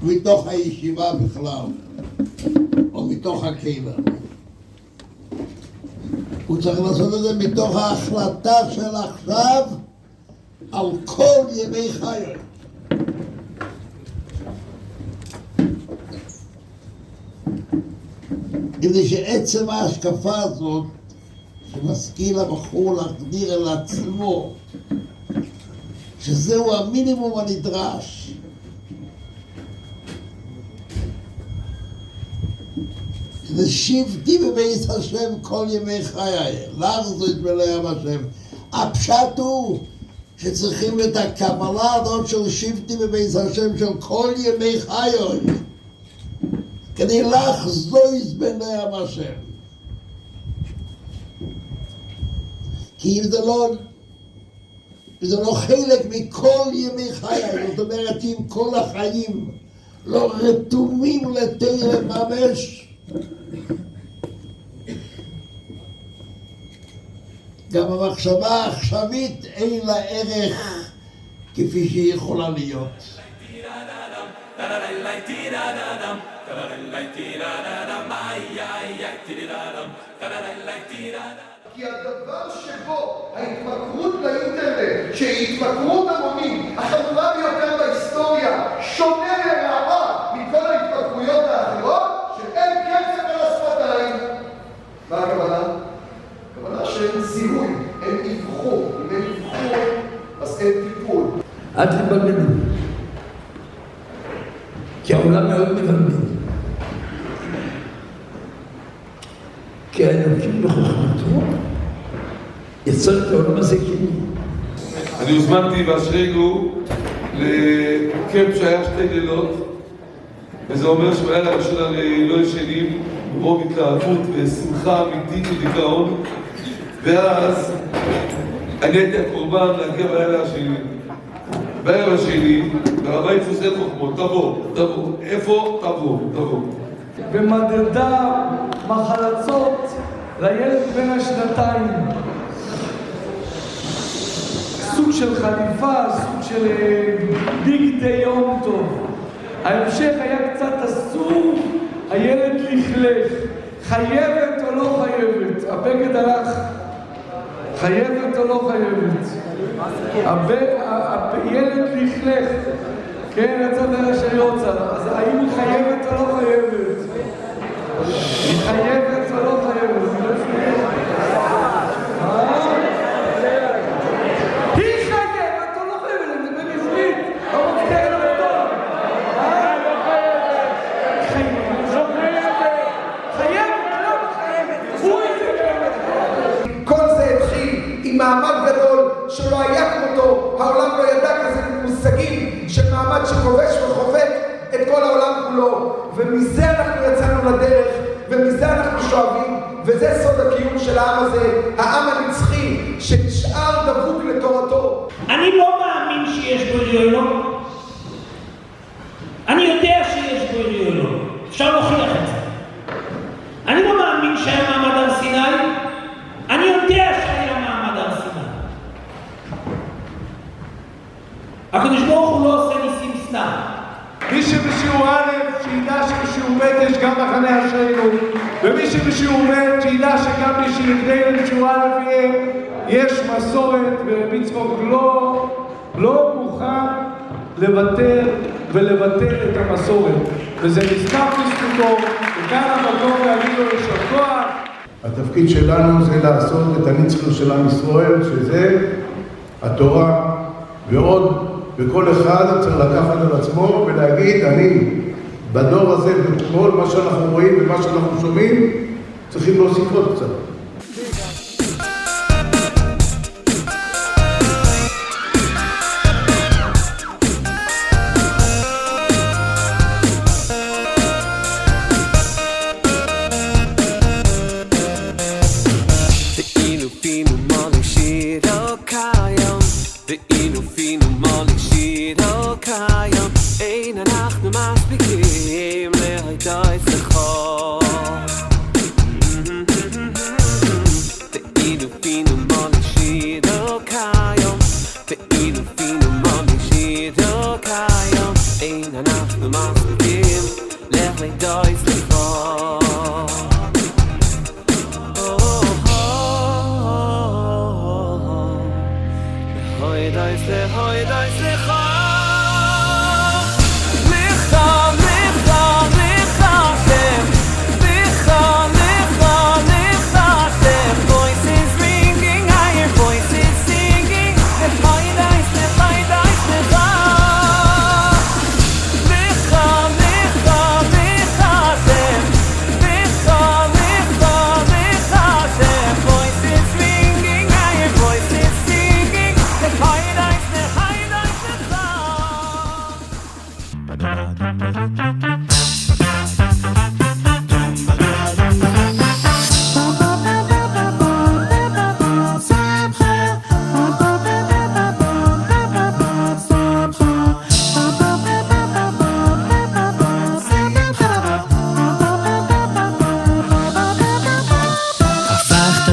מתוך הישיבה בכלל, או מתוך הקהילה. הוא צריך לעשות את זה מתוך ההחלטה של עכשיו על כל ימי חיי. כדי שעצם ההשקפה הזאת, שמשכיל הבחור להגדיר אל עצמו, שזהו המינימום הנדרש. זה שבתי בבית השם כל ימי חיי, לך זו יתמלא עם השם. הפשט הוא שצריכים את הקבלה הזאת של שבתי בבית השם של כל ימי חיי, כדי לך זו יתמלא עם השם. כי אם זה לא חלק מכל ימי חיי, זאת אומרת אם כל החיים לא רתומים לתרם ממש, גם המחשבה העכשווית אין לה ערך כפי שהיא יכולה להיות. כי הדבר שבו ההתמכרות לאינטרנט, שהיא התמכרות המונית החמורה ביותר בהיסטוריה, שונה לרעה מכל ההתמכרויות האחרות, שאין קצב על השפתיים. מה הכוונה? הכוונה שאין זיהוי, אין אבחון. אם אין אבחון, אז אין טיפול. אל תתבלבלו, כי העולם מאוד מבלבל. כי האלוקים בחוכמתו יצר את העולם הזה כאילו. אני הוזמנתי באשרינו לקמפ שהיה 2 לילות, וזה אומר שבלילה הראשון הרי לא ישנים, מרוב התלהבות ושמחה אמיתית ודיכאון, ואז אני הייתי הקורבן להגיע בלילה השני. בערב השני, והרבה יפוס אין חוכמות, תבוא, איפה? תבוא. ומדדה מחלצות לילד בן השנתיים. סוג של חליפה, סוג של בגדי יום טוב. ההמשך היה קצת אסור, הילד לכלך. חייבת או לא חייבת? הבגד הלך. חייבת או לא חייבת? הילד לכלך. כן, יצא דרך שאני רוצה. אז האם היא חייבת או לא חייבת? היא חייבת או לא חייבת? היא חייבת או לא חייבת? זה במפריד. לא מפתח לדון. לא חייבת. חייבת, לא חייבת. הוא חייבת. כל זה התחיל עם מעמד גדול שלא היה כמותו. העולם לא ידע כזה מושגים של מעמד שכובש וחובק את כל העולם כולו. ומזה אנחנו יצאנו לדרך, ומזה אנחנו שואבים, וזה סוד הקיום של העם הזה, העם הנצחי שנשאר דבוק לתורתו. אני לא מאמין שיש בו עליונות. אני יודע שיש בו עליונות. אפשר להוכיח את זה. אני לא מאמין שהיה מעמד הר סיני. אני יודע שהיה מעמד הר סיני. הקדוש ברוך הוא לא עושה ניסים סתם. מי שבשיעור א' שידע שבשיעור ב' יש גם מחנה אשרינו, ומי שבשיעור ב' שידע שגם מי שנגדל בשיעור א' יש מסורת, ומצחוק לא מוכן ולבטל את המסורת, וזה נזכר בזכותו, וכאן המקום להגיד לו יישר כוח. התפקיד שלנו זה לעשות את הנצחיות של עם ישראל, שזה התורה, ועוד וכל אחד צריך לקחת על עצמו ולהגיד, אני בדור הזה, בכל מה שאנחנו רואים ומה שאנחנו שומעים, צריכים להוסיף עוד קצת. אין אנחנו מספיקים להייתה אצלכו ואינו פינו מולי שידו כיום ואינו פינו מולי שידו כיום אין אנחנו מספיקים להידוי סליחה להידוי סליחה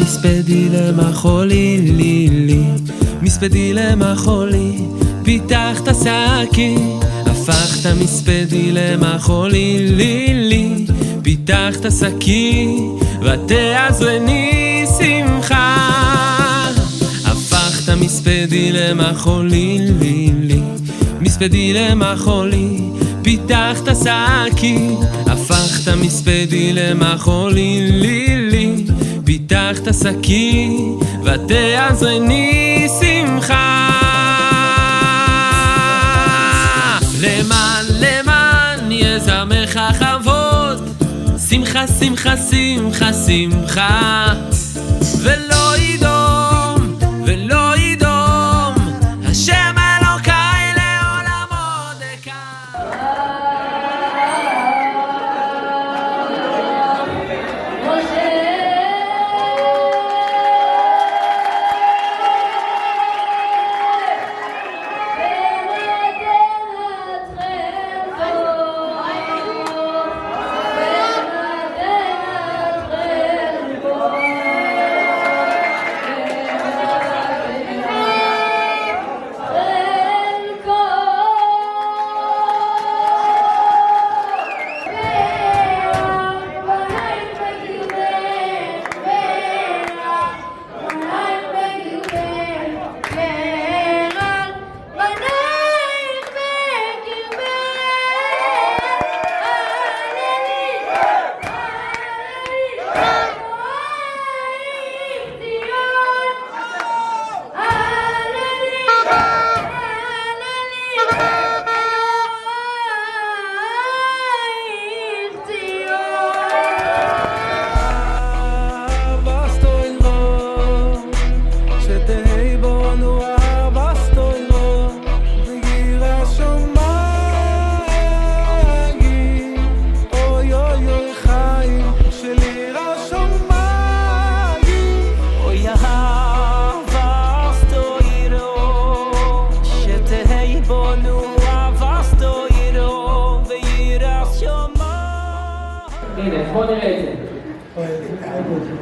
מספדי למחולי לילי, מספדי למחולי, פיתחת שקי. הפכת מספדי למחולי לילי, פיתחת שקי, ותעזרני שמחה. הפכת מספדי למחולי לילי, מספדי למחולי, פיתחת שקי. הפכת מספדי למחולי לילי, פיתחת שקי, ותעזרני שמחה. למען יזמך כבוד, שמחה שמחה שמחה שמחה, ולא ידום ולא ידום השם אלוקיי לעולם עודקה. הנה, בוא נראה את זה.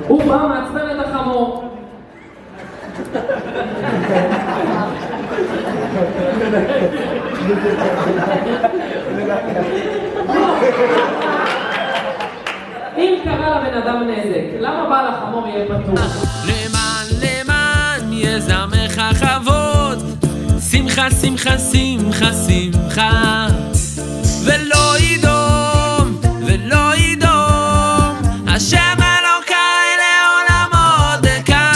הוא בא מעצבן את החמור. אם קרה לבן אדם נזק, למה בעל החמור יהיה פתוח? למען יזמך כבוד, שמחה שמחה שמחה שמחה, ולא ידום ולא ידום השם אלוקיי לעולם עודקה.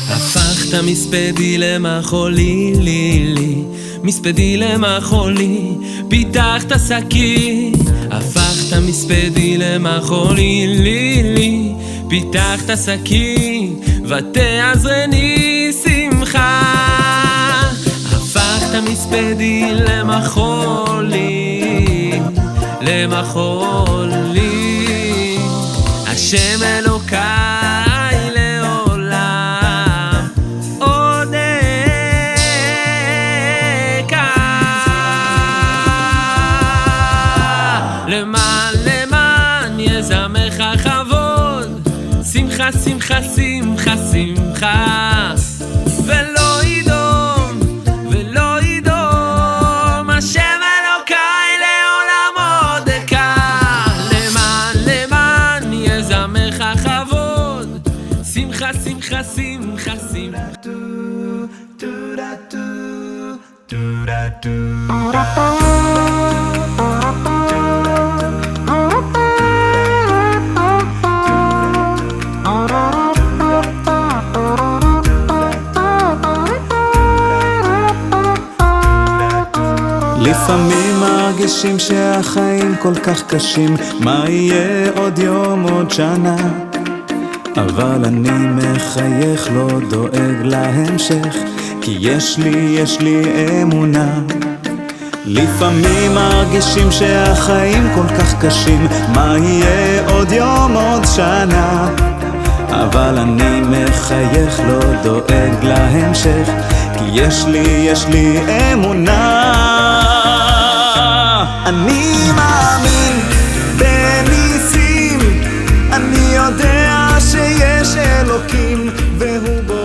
הפכת מספדי למחולי לילי, מספדי למחולי, פיתחת שקי. הפכת מספדי למחולי לילי, פיתחת שקי, ותעזרני שמחה. הפכת מספדי למחולי, למחולי, השם אלוקיי לעולם עודקה. למען יזמך כבוד, שמחה שמחה שמחה שמחה, ולא ידום ולא ידום השם אלוקיי לפעמים מרגישים שהחיים כל כך קשים, מה יהיה עוד יום עוד שנה, אבל אני מחייך לא דואג להמשך, כי יש לי אמונה. לפעמים מרגישים שהחיים כל כך קשים, מה יהיה עוד יום עוד שנה, אבל אני מחייך לא דואג להמשך, כי יש לי אמונה. אני מאמין בניסים, אני יודע שיש אלוקים והוא בו